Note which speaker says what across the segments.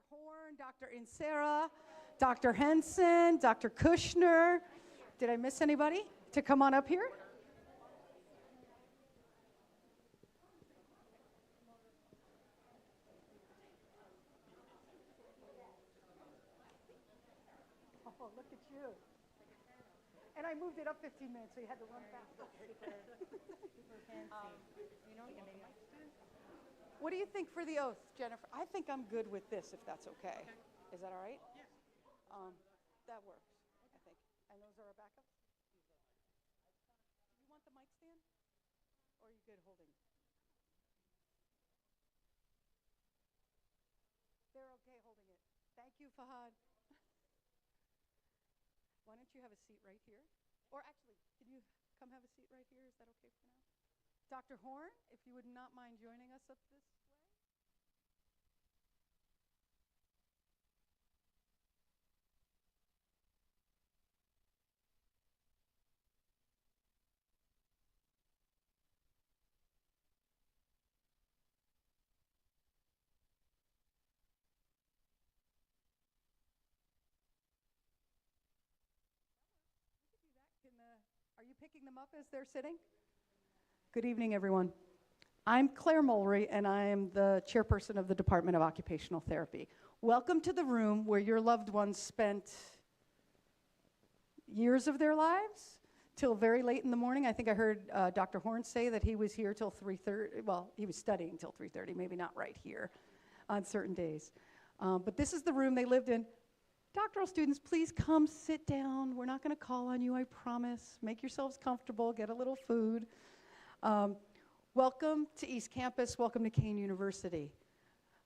Speaker 1: Horn, Dr. Insera, Dr. Henson, Dr. Kushner. Did I miss anybody to come on up here? Oh, look at you. And I moved it up 15 minutes, so you had to run fast.
Speaker 2: Super fancy.
Speaker 1: What do you think for the oath, Jennifer? I think I'm good with this, if that's okay. Is that all right?
Speaker 2: Yes.
Speaker 1: That works, I think. And those are our backups? Do you want the mic stand? Or are you good holding? They're okay holding it. Thank you, Fahad. Why don't you have a seat right here? Or actually, can you come have a seat right here? Is that okay for now? Dr. Horn, if you would not mind joining us up this way. Are you picking them up as they're sitting? Good evening, everyone. I'm Claire Mulry, and I am the chairperson of the Department of Occupational Therapy. Welcome to the room where your loved ones spent years of their lives till very late in the morning. I think I heard Dr. Horn say that he was here till 3:30. Well, he was studying till 3:30, maybe not right here on certain days. But this is the room they lived in. Doctoral students, please come sit down. We're not going to call on you, I promise. Make yourselves comfortable, get a little food. Welcome to East Campus. Welcome to Kane University.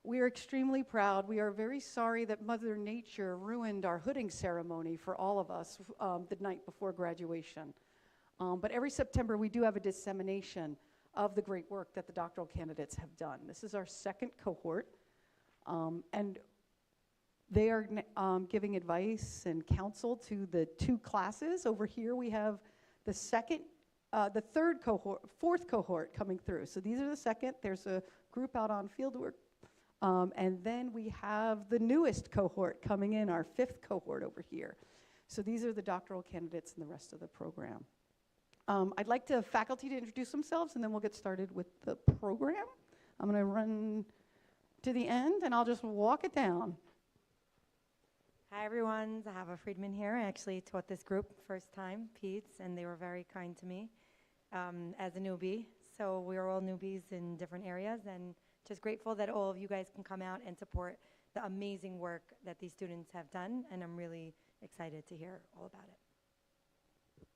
Speaker 1: We are extremely proud. We are very sorry that Mother Nature ruined our hooding ceremony for all of us the night before graduation. But every September, we do have a dissemination of the great work that the doctoral candidates have done. This is our second cohort. And they are giving advice and counsel to the two classes. Over here we have the fourth cohort coming through. So these are the second. There's a group out on fieldwork. And then we have the newest cohort coming in, our fifth cohort over here. So these are the doctoral candidates in the rest of the program. I'd like the faculty to introduce themselves, and then we'll get started with the program. I'm going to run to the end, and I'll just walk it down.
Speaker 2: Hi, everyone. Zahava Friedman here. I actually taught this group first time, Peds, and they were very kind to me as a newbie. So we are all newbies in different areas, and just grateful that all of you guys can come out and support the amazing work that these students have done, and I'm really excited to hear all about it.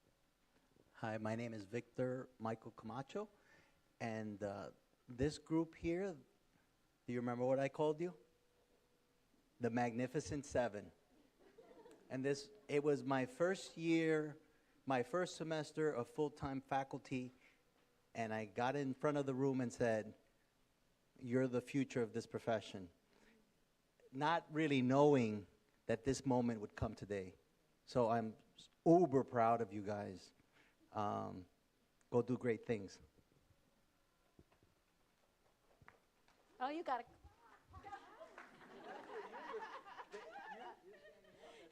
Speaker 3: Hi, my name is Victor Michael Camacho, and this group here, do you remember what I called you? The Magnificent Seven. And it was my first year, my first semester of full-time faculty, and I got in front of the room and said, "You're the future of this profession." Not really knowing that this moment would come today. So I'm uber proud of you guys. Go do great things.
Speaker 4: Oh, you got it.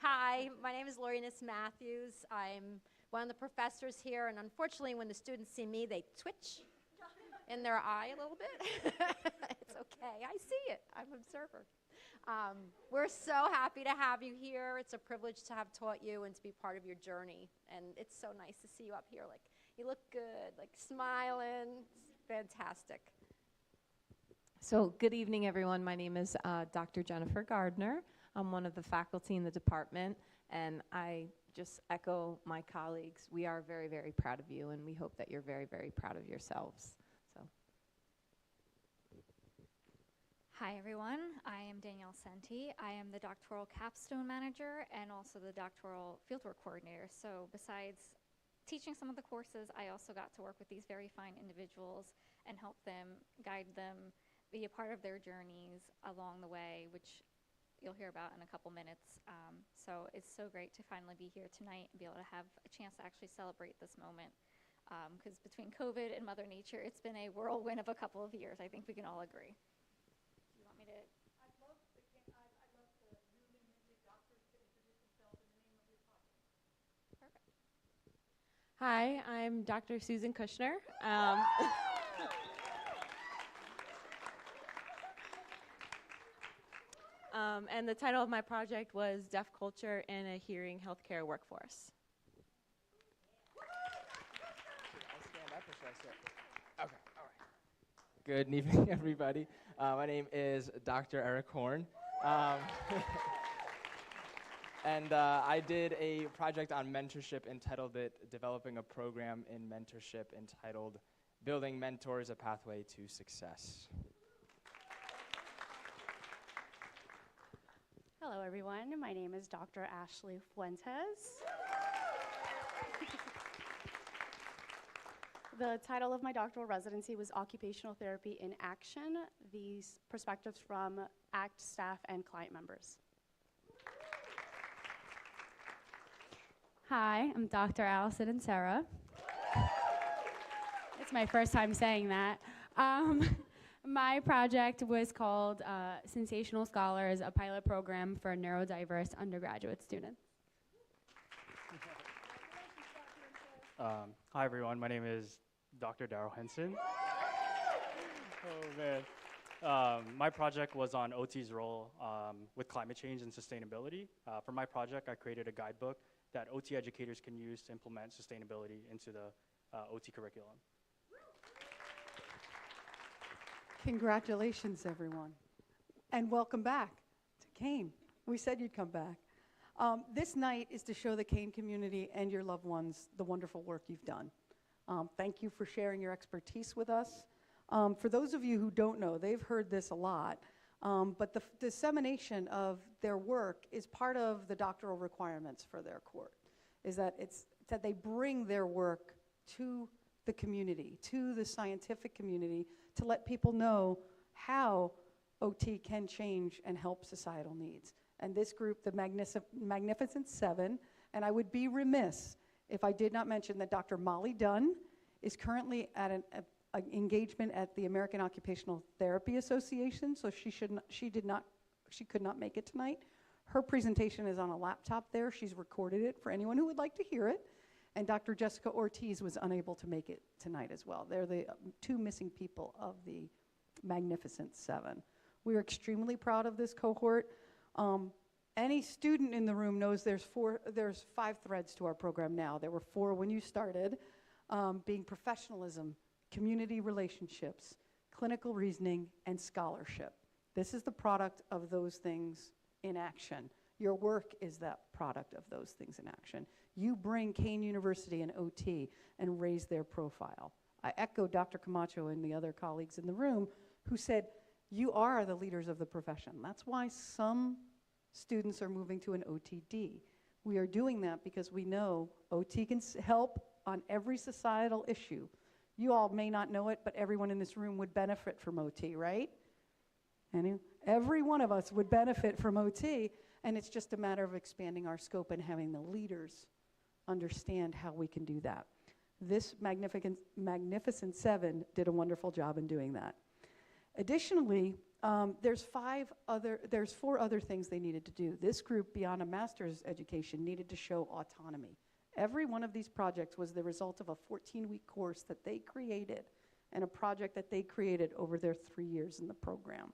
Speaker 4: Hi, my name is Laurinus Matthews. I'm one of the professors here, and unfortunately, when the students see me, they twitch in their eye a little bit. It's okay. I see it. I'm an observer. We're so happy to have you here. It's a privilege to have taught you and to be part of your journey. And it's so nice to see you up here. Like, you look good, like smiling. It's fantastic.
Speaker 5: So good evening, everyone. My name is Dr. Jennifer Gardner. I'm one of the faculty in the department, and I just echo my colleagues. We are very, very proud of you, and we hope that you're very, very proud of yourselves. So.
Speaker 6: Hi, everyone. I am Danielle Senti. I am the doctoral capstone manager and also the doctoral fieldwork coordinator. So besides teaching some of the courses, I also got to work with these very fine individuals and help them, guide them, be a part of their journeys along the way, which you'll hear about in a couple minutes. So it's so great to finally be here tonight and be able to have a chance to actually celebrate this moment. Because between COVID and Mother Nature, it's been a whirlwind of a couple of years. I think we can all agree. Do you want me to?
Speaker 1: I'd love
Speaker 7: Hi, I'm Dr. Susan Kushner. And the title of my project was Deaf Culture in a Hearing Healthcare Workforce.
Speaker 8: Okay, all right. Good evening, everybody. My name is Dr. Eric Horn. And I did a project on mentorship entitled Developing a Program in Mentorship entitled Building Mentors, a Pathway to Success.
Speaker 9: Hello, everyone. My name is Dr. Ashley Fuentes. The title of my doctoral residency was Occupational Therapy in Action, these perspectives from ACT staff and client members. Hi, I'm Dr. Allison Sarah. It's my first time saying that. My project was called Sensational Scholars, a pilot program for neurodiverse undergraduate students.
Speaker 10: Hi, everyone. My name is Dr. Darrell Henson. Oh, man. My project was on OT's role with climate change and sustainability. For my project, I created a guidebook that OT educators can use to implement sustainability into the OT curriculum.
Speaker 1: Congratulations, everyone. And welcome back to Kane. We said you'd come back. This night is to show the Kane community and your loved ones the wonderful work you've done. Thank you for sharing your expertise with us. For those of you who don't know, they've heard this a lot, but the dissemination of their work is part of the doctoral requirements for their court, is that that they bring their work to the community, to the scientific community, to let people know how OT can change and help societal needs. And this group, the Magnificent Seven, and I would be remiss if I did not mention that Dr. Molly Dunn is currently at an engagement at the American Occupational Therapy Association, so she could not make it tonight. Her presentation is on a laptop there. She's recorded it for anyone who would like to hear it. And Dr. Jessica Ortiz was unable to make it tonight as well. They're the two missing people of the Magnificent Seven. We are extremely proud of this cohort. Any student in the room knows there's 5 threads to our program now. There were 4 when you started, being professionalism, community relationships, clinical reasoning, and scholarship. This is the product of those things in action. Your work is that product of those things in action. You bring Kane University and OT and raise their profile. I echo Dr. Camacho and the other colleagues in the room who said, you are the leaders of the profession. That's why some students are moving to an OTD. We are doing that because we know OT can help on every societal issue. You all may not know it, but everyone in this room would benefit from OT, right? Every one of us would benefit from OT, and it's just a matter of expanding our scope and having the leaders understand how we can do that. This Magnificent Seven did a wonderful job in doing that. Additionally, there's 4 other things they needed to do. This group, beyond a master's education, needed to show autonomy. Every one of these projects was the result of a 14-week course that they created and a project that they created over their 3 years in the program.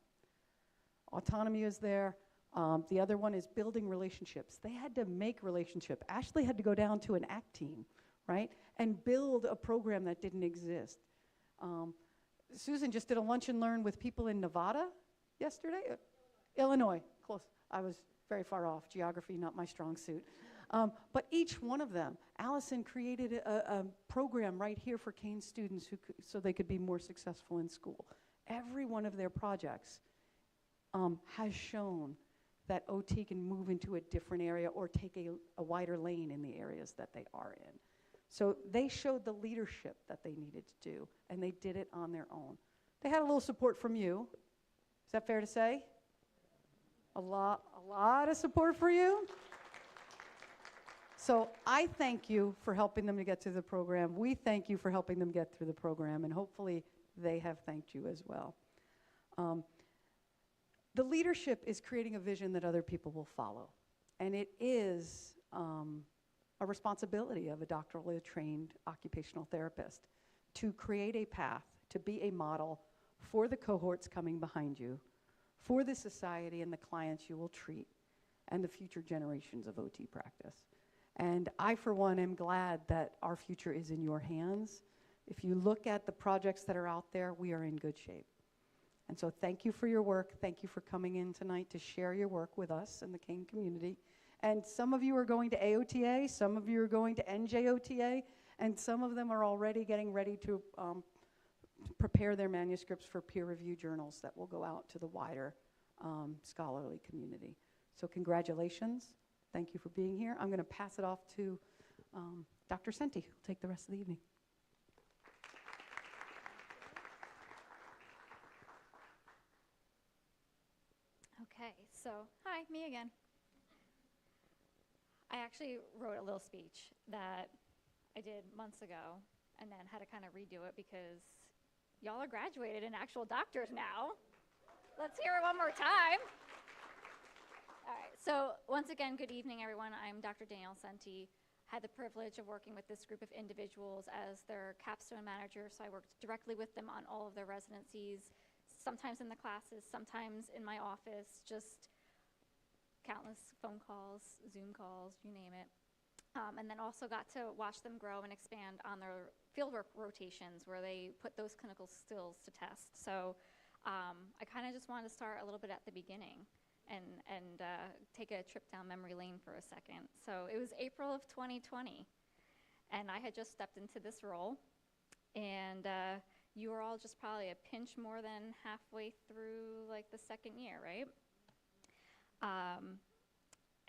Speaker 1: Autonomy is there. The other one is building relationships. They had to make relationship. Ashley had to go down to an ACT team, right, and build a program that didn't exist. Susan just did a lunch and learn with people in Nevada yesterday. Illinois, close. I was very far off. Geography, not my strong suit. But each one of them, Allison created a program right here for Kane students so they could be more successful in school. Every one of their projects has shown that OT can move into a different area or take a wider lane in the areas that they are in. So they showed the leadership that they needed to do, and they did it on their own. They had a little support from you. Is that fair to say? A lot of support for you. So I thank you for helping them to get through the program. We thank you for helping them get through the program, and hopefully they have thanked you as well. The leadership is creating a vision that other people will follow, and it is a responsibility of a doctorally trained occupational therapist to create a path, to be a model for the cohorts coming behind you, for the society and the clients you will treat, and the future generations of OT practice. And I, for one, am glad that our future is in your hands. If you look at the projects that are out there, we are in good shape. And so thank you for your work. Thank you for coming in tonight to share your work with us and the Kane community. And some of you are going to AOTA, some of you are going to NJOTA, and some of them are already getting ready to prepare their manuscripts for peer-reviewed journals that will go out to the wider scholarly community. So congratulations. Thank you for being here. I'm going to pass it off to Dr. Senti, who will take the rest of the evening.
Speaker 6: Okay, so hi, me again. I actually wrote a little speech that I did months ago and then had to kind of redo it because y'all are graduated and actual doctors now. Let's hear it one more time. All right, so once again, good evening, everyone. I'm Dr. Danielle Senti. Had the privilege of working with this group of individuals as their capstone manager, so I worked directly with them on all of their residencies, sometimes in the classes, sometimes in my office, just countless phone calls, Zoom calls, you name it. And then also got to watch them grow and expand on their fieldwork rotations where they put those clinical skills to test. So I kind of just wanted to start a little bit at the beginning and take a trip down memory lane for a second. So it was April of 2020, and I had just stepped into this role, and you were all just probably a pinch more than halfway through like the second year, right?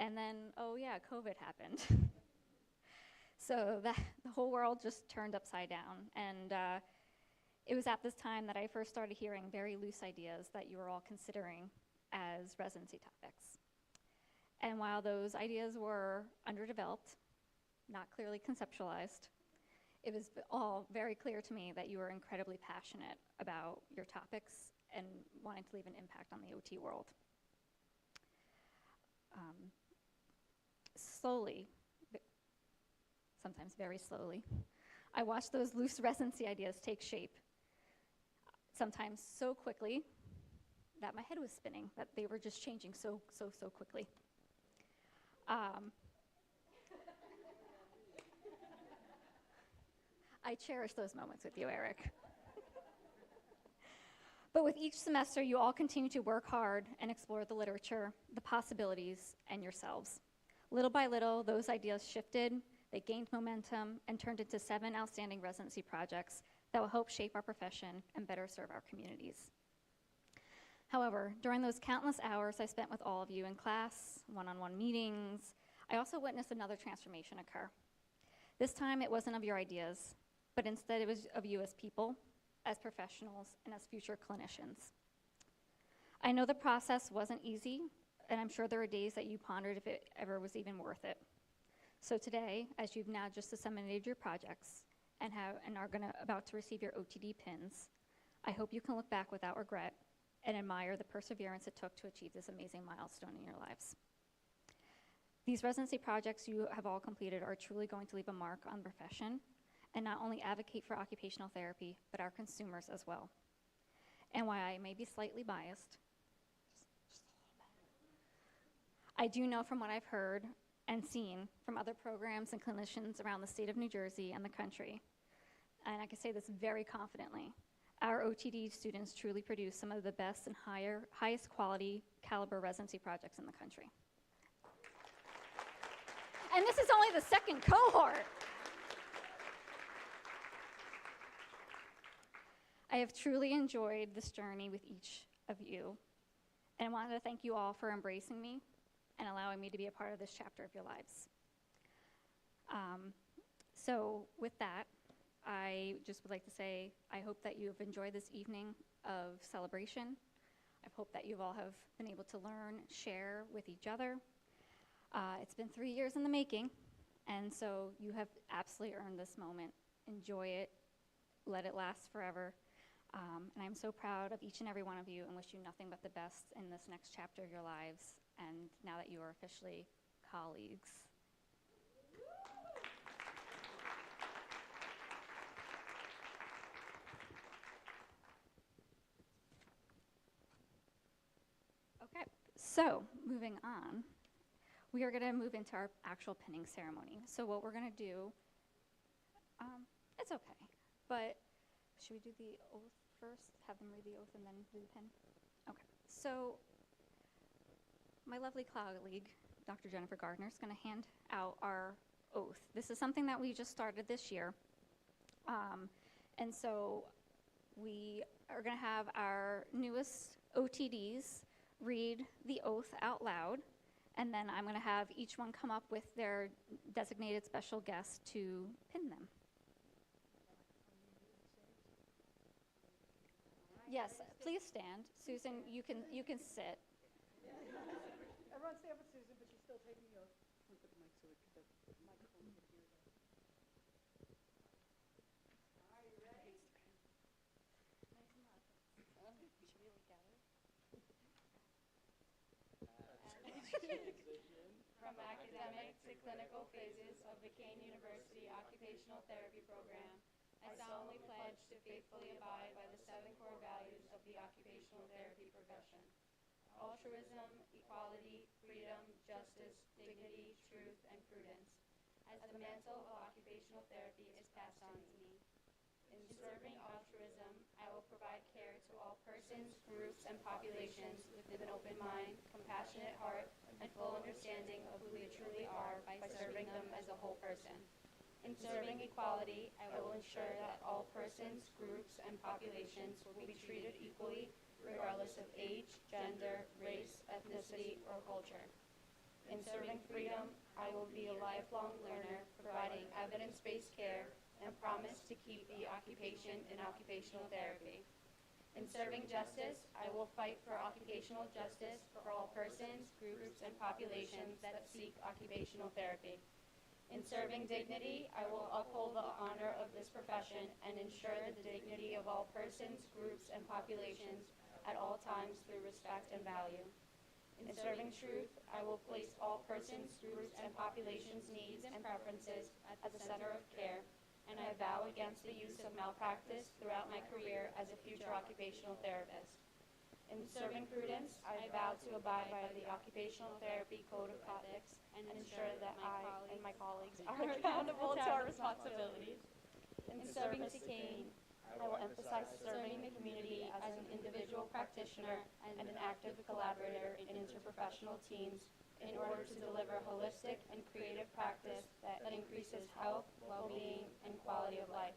Speaker 6: And then, oh yeah, COVID happened. So the whole world just turned upside down. And it was at this time that I first started hearing very loose ideas that you were all considering as residency topics. And while those ideas were underdeveloped, not clearly conceptualized, it was all very clear to me that you were incredibly passionate about your topics and wanting to leave an impact on the OT world. Slowly, sometimes very slowly, I watched those loose residency ideas take shape, sometimes so quickly that my head was spinning, that they were just changing so quickly. I cherish those moments with you, Eric. But with each semester, you all continue to work hard and explore the literature, the possibilities, and yourselves. Little by little, those ideas shifted, they gained momentum, and turned into 7 outstanding residency projects that will help shape our profession and better serve our communities. However, during those countless hours I spent with all of you in class, one-on-one meetings, I also witnessed another transformation occur. This time, it wasn't of your ideas, but instead it was of you as people, as professionals, and as future clinicians. I know the process wasn't easy, and I'm sure there were days that you pondered if it ever was even worth it. So today, as you've now just disseminated your projects and are about to receive your OTD pins, I hope you can look back without regret and admire the perseverance it took to achieve this amazing milestone in your lives. These residency projects you have all completed are truly going to leave a mark on the profession and not only advocate for occupational therapy, but our consumers as well. And while I may be slightly biased, just a little bit, I do know from what I've heard and seen from other programs and clinicians around the state of New Jersey and the country, and I can say this very confidently, our OTD students truly produce some of the best and highest quality caliber residency projects in the country. And this is only the second cohort. I have truly enjoyed this journey with each of you, and I wanted to thank you all for embracing me and allowing me to be a part of this chapter of your lives. So with that, I just would like to say I hope that you have enjoyed this evening of celebration. I hope that you all have been able to learn, share with each other. It's been 3 years in the making, and so you have absolutely earned this moment. Enjoy it. Let it last forever. And I'm so proud of each and every one of you and wish you nothing but the best in this next chapter of your lives, and now that you are officially colleagues. So, moving on, we are going to move into our actual pinning ceremony. So what we're going to do, it's okay, but should we do the oath first? Have them read the oath and then do the pin? Okay. So my lovely colleague, Dr. Jennifer Gardner, is going to hand out our oath. This is something that we just started this year. And so we are going to have our newest OTDs read the oath out loud, and then I'm going to have each one come up with their designated special guest to pin them. Yes, please stand. Susan, you can sit.
Speaker 1: Everyone stand with Susan, but she's still taking the oath. Put the mic so the microphone can hear that. Are you ready?
Speaker 6: Nice and loud. Should we look at it?
Speaker 9: From academic to clinical phases of the Kane University Occupational Therapy Program, I solemnly pledge to faithfully abide by the 7 core values of the occupational therapy profession: altruism, equality, freedom, justice, dignity, truth, and prudence. As the mantle of occupational therapy is passed on to me. In serving altruism, I will provide care to all persons, groups, and populations with an open mind, compassionate heart, and full understanding of who they truly are by serving them as a whole person. In serving equality, I will ensure that all persons, groups, and populations will be treated equally, regardless of age, gender, race, ethnicity, or culture. In serving freedom, I will be a lifelong learner, providing evidence-based care, and promise to keep the occupation in occupational therapy. In serving justice, I will fight for occupational justice for all persons, groups, and populations that seek occupational therapy. In serving dignity, I will uphold the honor of this profession and ensure the dignity of all persons, groups, and populations at all times through respect and value. In serving truth, I will place all persons, groups, and populations' needs and preferences at the center of care, and I vow against the use of malpractice throughout my career as a future occupational therapist. In serving prudence, I vow to abide by the Occupational Therapy Code of Ethics and ensure that I and my colleagues are accountable to our responsibilities. In serving to Kane, I will emphasize serving the community as an individual practitioner and an active collaborator in interprofessional teams in order to deliver holistic and creative practice that increases health, well-being, and quality of life.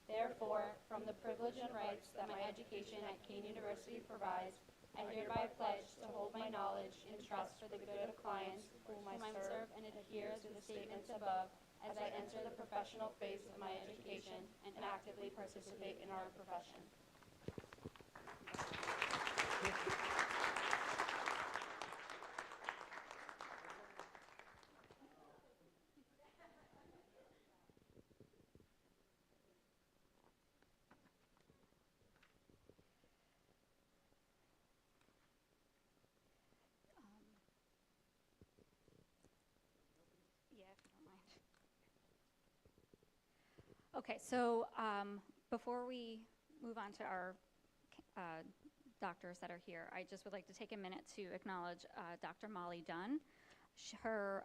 Speaker 9: Therefore, from the privilege and rights that my education at Kane University provides, I hereby pledge to hold my knowledge in trust for the good of clients whom I serve and adhere to the statements above as I enter the professional phase of my education and actively participate in our profession.
Speaker 6: Yeah, if you don't mind. Okay, so before we move on to our doctors that are here, I just would like to take a minute to acknowledge Dr. Molly Dunn. Her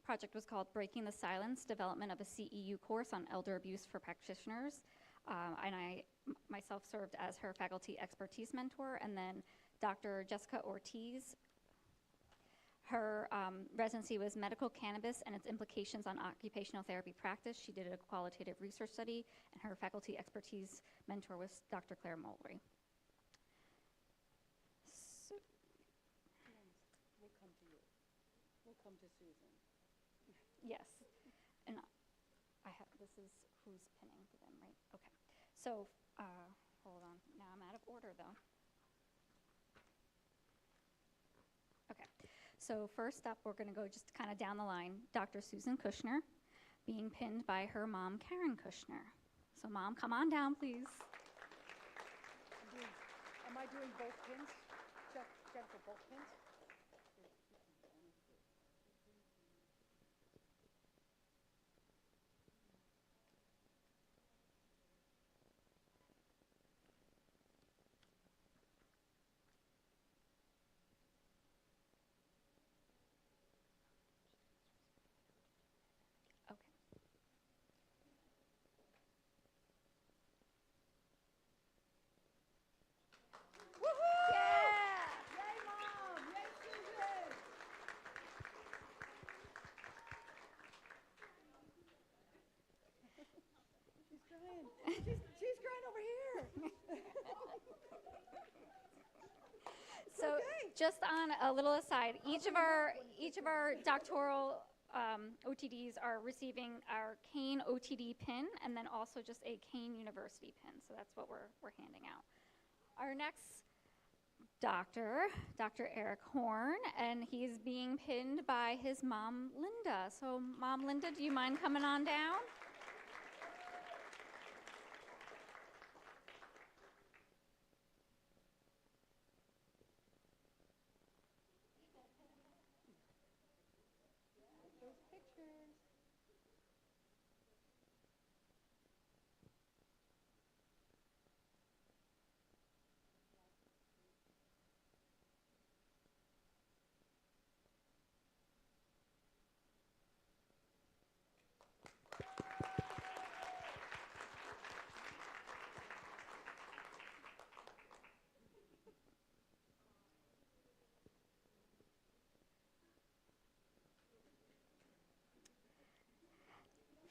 Speaker 6: project was called Breaking the Silence, Development of a CEU Course on Elder Abuse for Practitioners. And I myself served as her faculty expertise mentor, and then Dr. Jessica Ortiz. Her residency was medical cannabis and its implications on occupational therapy practice. She did a qualitative research study, and her faculty expertise mentor was Dr. Claire Mulry. So,
Speaker 1: We'll come to you. We'll come to Susan.
Speaker 6: yes, and this is who's pinning them, right? Okay. So, hold on. Now I'm out of order, though. Okay. So first up, we're going to go just kind of down the line. Dr. Susan Kushner, being pinned by her mom, Karen Kushner. So Mom, come on down, please.
Speaker 1: Am I doing both pins? Jennifer, both pins? She's crying over here.
Speaker 6: So just on a little aside, each of our doctoral OTDs are receiving our Kane OTD pin and then also just a Kane University pin. So that's what we're handing out. Our next doctor, Dr. Eric Horn, and he's being pinned by his mom, Linda. So Mom Linda, do you mind coming on down?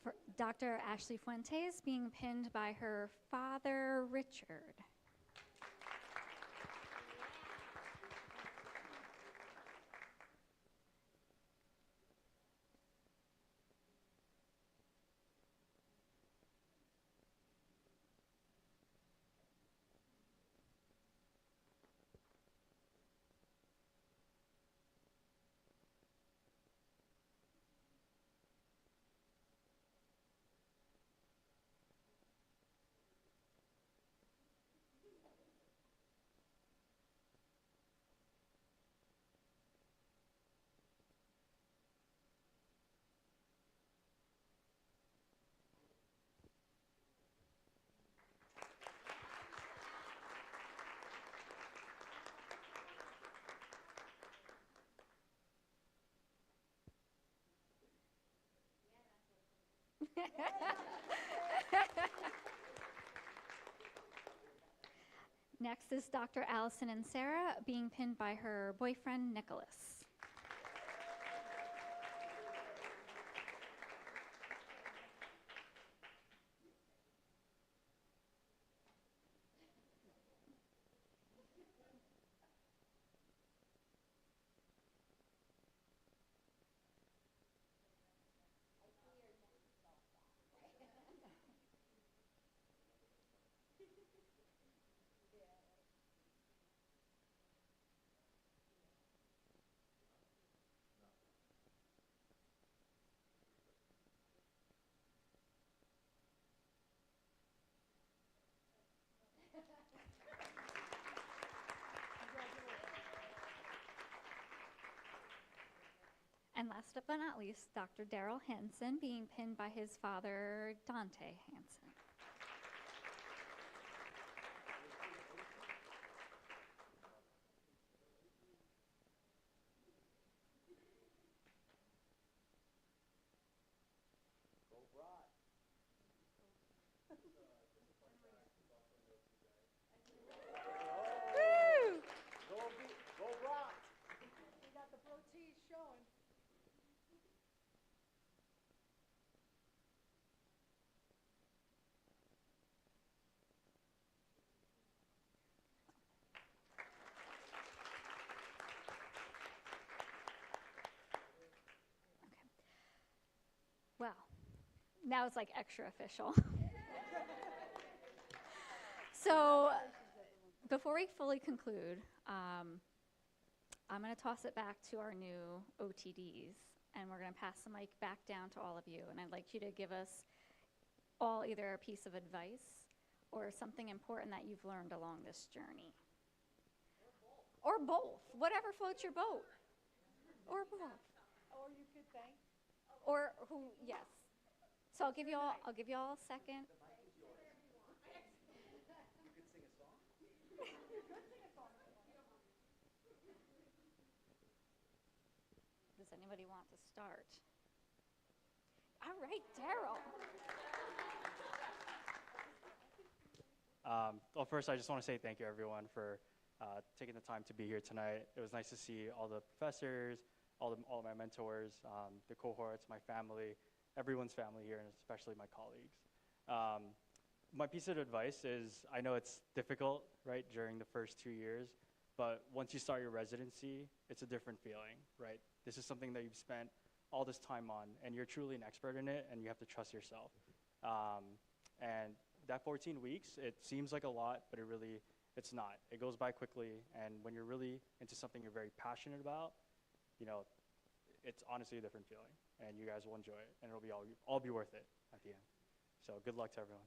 Speaker 6: For Dr. Ashley Fuentes being pinned by her father, Richard. Next is Dr. Allison and Sarah being pinned by her boyfriend, Nicholas. And last but not least, Dr. Daryl Hansen being pinned by his father, Dante Hansen.
Speaker 1: We got the protease showing.
Speaker 6: Well, now it's like extra official. So before we fully conclude, I'm going to toss it back to our new OTDs, and we're going to pass the mic back down to all of you. And I'd like you to give us all either a piece of advice or something important that you've learned along this journey. Or both. Whatever floats your boat. Or both.
Speaker 1: Or you could thank.
Speaker 6: Or who, yes. So I'll give you all a second. Does anybody want to start? All right, Daryl.
Speaker 10: Well, first, I just want to say thank you, everyone, for taking the time to be here tonight. It was nice to see all the professors, all of my mentors, the cohorts, my family, everyone's family here, and especially my colleagues. my piece of advice is, I know it's difficult, right, during the first 2 years, but once you start your residency, it's a different feeling, right? This is something that you've spent all this time on, and you're truly an expert in it, and you have to trust yourself. And that 14 weeks, it seems like a lot, but it's not. It goes by quickly, and when you're really into something you're very passionate about, it's honestly a different feeling, and you guys will enjoy it, and it'll be all be worth it at the end. So good luck to everyone.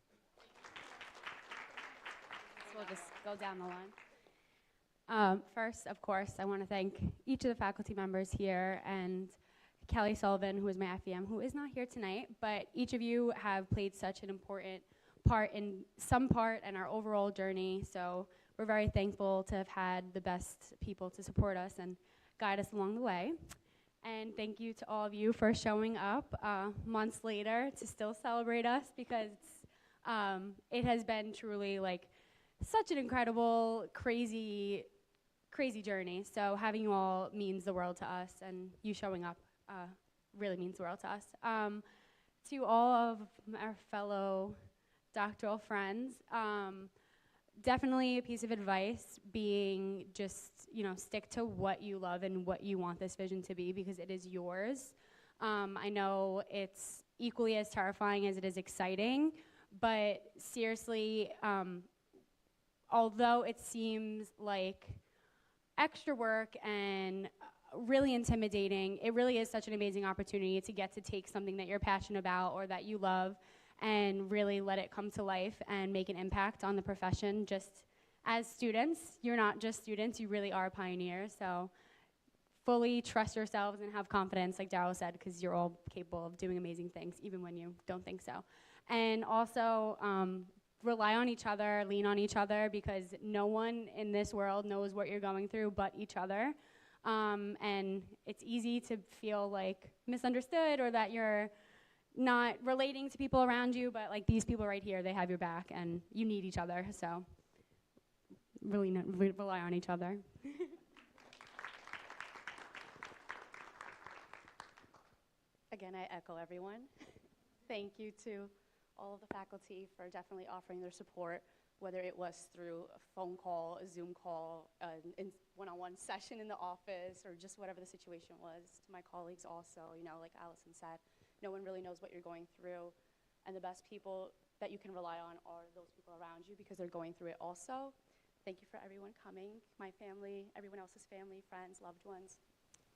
Speaker 11: So we'll just go down the line. First, of course, I want to thank each of the faculty members here and Kelly Sullivan, who is my FEM, who is not here tonight, but each of you have played such an important part in our overall journey. So we're very thankful to have had the best people to support us and guide us along the way. And thank you to all of you for showing up months later to still celebrate us, because it has been truly like such an incredible, crazy journey. So having you all means the world to us, and you showing up really means the world to us. To all of our fellow doctoral friends, definitely a piece of advice being just, stick to what you love and what you want this vision to be, because it is yours. I know it's equally as terrifying as it is exciting, but seriously, although it seems like extra work and really intimidating, it really is such an amazing opportunity to get to take something that you're passionate about or that you love and really let it come to life and make an impact on the profession. Just as students, you're not just students, you really are pioneers. So fully trust yourselves and have confidence, like Darryl said, because you're all capable of doing amazing things, even when you don't think so. And also, rely on each other, lean on each other, because no one in this world knows what you're going through but each other. And it's easy to feel like misunderstood or that you're not relating to people around you, but like these people right here, they have your back and you need each other. So really rely on each other.
Speaker 12: Again, I echo everyone. Thank you to all of the faculty for definitely offering their support, whether it was through a phone call, a Zoom call, one-on-one session in the office, or just whatever the situation was. To my colleagues also, like Allison said, no one really knows what you're going through, and the best people that you can rely on are those people around you, because they're going through it also. Thank you for everyone coming, my family, everyone else's family, friends, loved ones.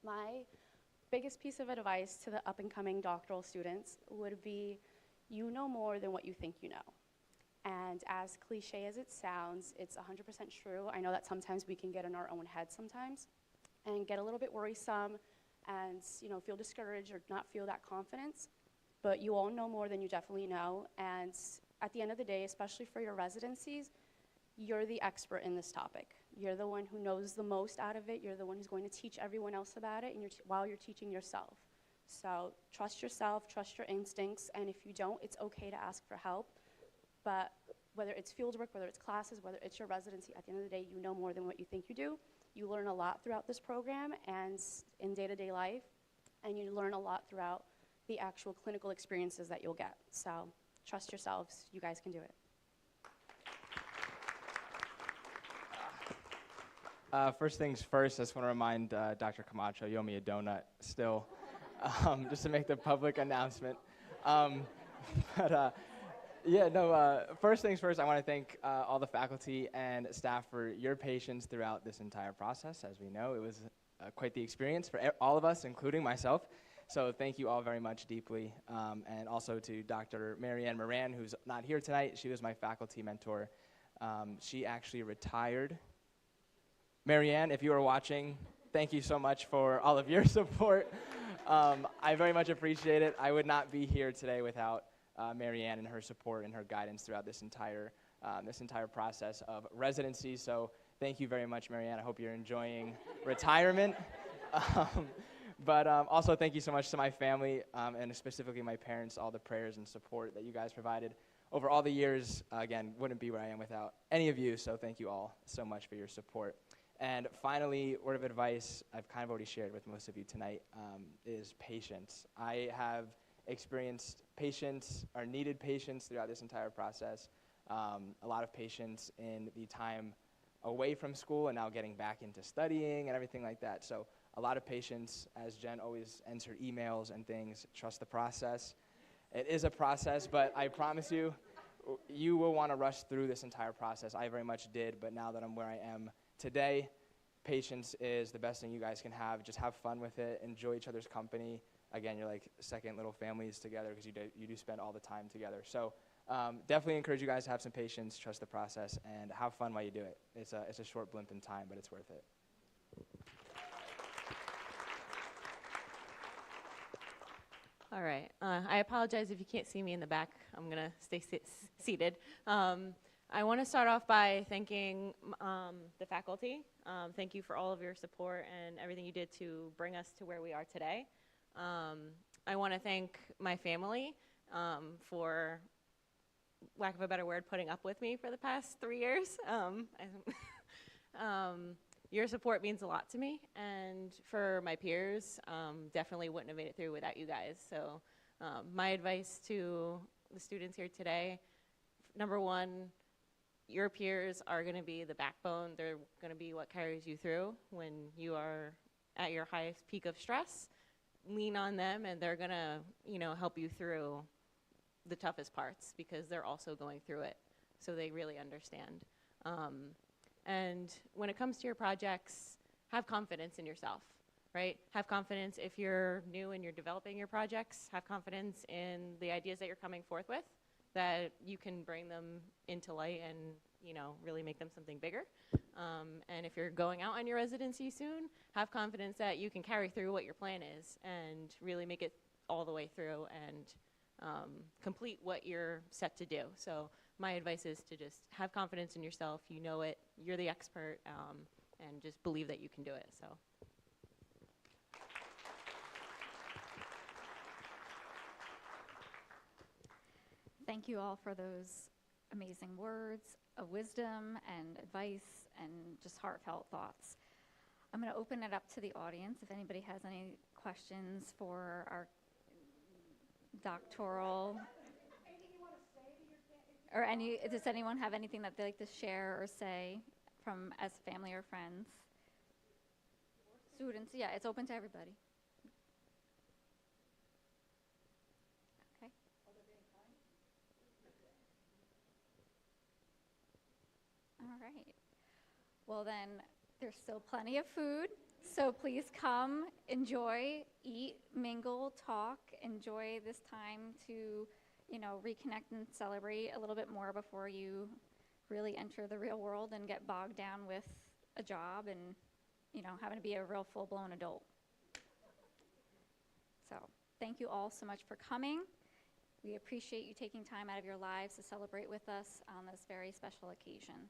Speaker 12: My biggest piece of advice to the up-and-coming doctoral students would be, you know more than what you think you know. And as cliche as it sounds, it's 100% true. I know that sometimes we can get in our own head sometimes and get a little bit worrisome and feel discouraged or not feel that confidence. But you all know more than you definitely know. And at the end of the day, especially for your residencies, you're the expert in this topic. You're the one who knows the most out of it. You're the one who's going to teach everyone else about it, and while you're teaching yourself. So trust yourself, trust your instincts, and if you don't, it's okay to ask for help. But whether it's fieldwork, whether it's classes, whether it's your residency, at the end of the day, you know more than what you think you do. You learn a lot throughout this program and in day-to-day life, and you learn a lot throughout the actual clinical experiences that you'll get. So trust yourselves, you guys can do it.
Speaker 8: First things first, I just want to remind Dr. Camacho, you owe me a donut still, just to make the public announcement. First things first, I want to thank all the faculty and staff for your patience throughout this entire process. As we know, it was quite the experience for all of us, including myself. So thank you all very much deeply. And also to Dr. Marianne Moran, who's not here tonight. She was my faculty mentor. She actually retired. Marianne, if you are watching, thank you so much for all of your support. I very much appreciate it. I would not be here today without Marianne and her support and her guidance throughout this entire process of residency. So thank you very much, Marianne. I hope you're enjoying retirement. But also thank you so much to my family and specifically my parents, all the prayers and support that you guys provided over all the years. Again, wouldn't be where I am without any of you. So thank you all so much for your support. And finally, word of advice I've kind of already shared with most of you tonight is patience. I have experienced patience or needed patience throughout this entire process. a lot of patience in the time away from school and now getting back into studying and everything like that. So a lot of patience, as Jen always ends her emails and things. Trust the process. It is a process, but I promise you, you will want to rush through this entire process. I very much did, but now that I'm where I am today, patience is the best thing you guys can have. Just have fun with it. Enjoy each other's company. Again, you're like second little families together because you do spend all the time together. So definitely encourage you guys to have some patience, trust the process, and have fun while you do it. It's a short blimp in time, but it's worth it.
Speaker 7: All right. I apologize if you can't see me in the back. I'm going to stay seated. I want to start off by thanking the faculty. Thank you for all of your support and everything you did to bring us to where we are today. I want to thank my family for, lack of a better word, putting up with me for the past 3 years. Your support means a lot to me, and for my peers, definitely wouldn't have made it through without you guys. So my advice to the students here today, number one, your peers are going to be the backbone. They're going to be what carries you through when you are at your highest peak of stress. Lean on them, and they're going to, help you through the toughest parts because they're also going through it, so they really understand. And when it comes to your projects, have confidence in yourself, right? Have confidence if you're new and you're developing your projects. Have confidence in the ideas that you're coming forth with, that you can bring them into light and, really make them something bigger. And if you're going out on your residency soon, have confidence that you can carry through what your plan is and really make it all the way through and complete what you're set to do. So my advice is to just have confidence in yourself. You know it. You're the expert, and just believe that you can do it. So.
Speaker 6: Thank you all for those amazing words of wisdom and advice and just heartfelt thoughts. I'm going to open it up to the audience if anybody has any questions for our doctoral. Or does anyone have anything that they'd like to share or say from as family or friends? Students, yeah, it's open to everybody. Okay. All right. Well then, there's still plenty of food, so please come, enjoy, eat, mingle, talk, enjoy this time to reconnect and celebrate a little bit more before you really enter the real world and get bogged down with a job and, having to be a real full-blown adult. So thank you all so much for coming. We appreciate you taking time out of your lives to celebrate with us on this very special occasion.